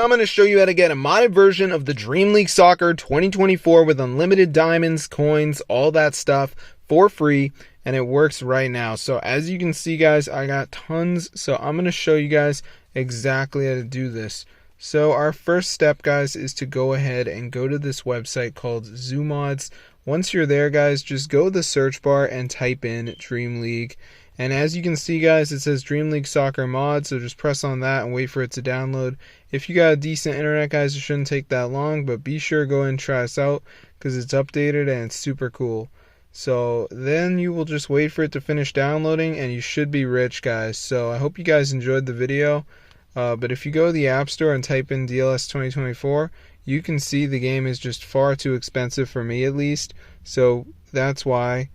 I'm going to show you how to get a modded version of the Dream League Soccer 2024 with unlimited diamonds, coins, all that stuff for free, and it works right now. So as you can see, guys, I got tons, so I'm going to show you guys exactly how to do this. So our first step, guys, is to go ahead and go to this website called ZooMods. Once you're there, guys, just go to the search bar and type in Dream League. And as you can see, guys, it says Dream League Soccer Mod, so just press on that and wait for it to download. If you got a decent internet, guys, it shouldn't take that long, but be sure to go and try us out because it's updated and it's super cool. So then you will just wait for it to finish downloading and you should be rich, guys. So I hope you guys enjoyed the video. But if you go to the App Store and type in DLS 2024, you can see the game is just far too expensive for me, at least. So that's why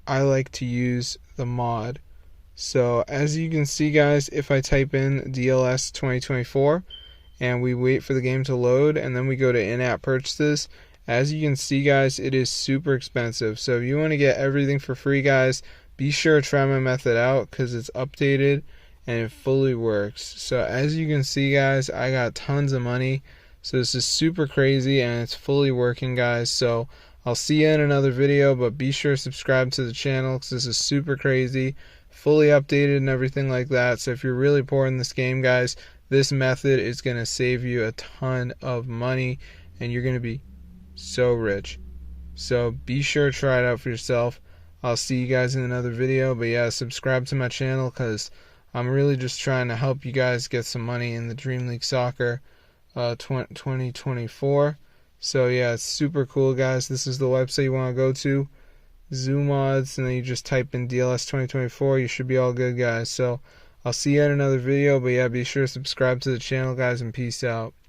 I like to use the mod. So as you can see, guys, if I type in DLS 2024 and we wait for the game to load and then we go to in-app purchases, as you can see, guys, it is super expensive. So if you want to get everything for free, guys, be sure to try my method out because it's updated and it fully works. So as you can see, guys, I got tons of money. So this is super crazy and it's fully working, guys. So I'll see you in another video, but be sure to subscribe to the channel because this is super crazy, fully updated and everything like that. So if you're really poor in this game, guys, this method is going to save you a ton of money and you're going to be so rich. So be sure to try it out for yourself. I'll see you guys in another video, but yeah, subscribe to my channel because I'm really just trying to help you guys get some money in the Dream League Soccer 2024. So yeah, it's super cool, guys. This is the website you want to go to, ZooMods, and then you just type in DLS 2024. You should be all good, guys. So I'll see you in another video, but yeah, be sure to subscribe to the channel, guys, and peace out.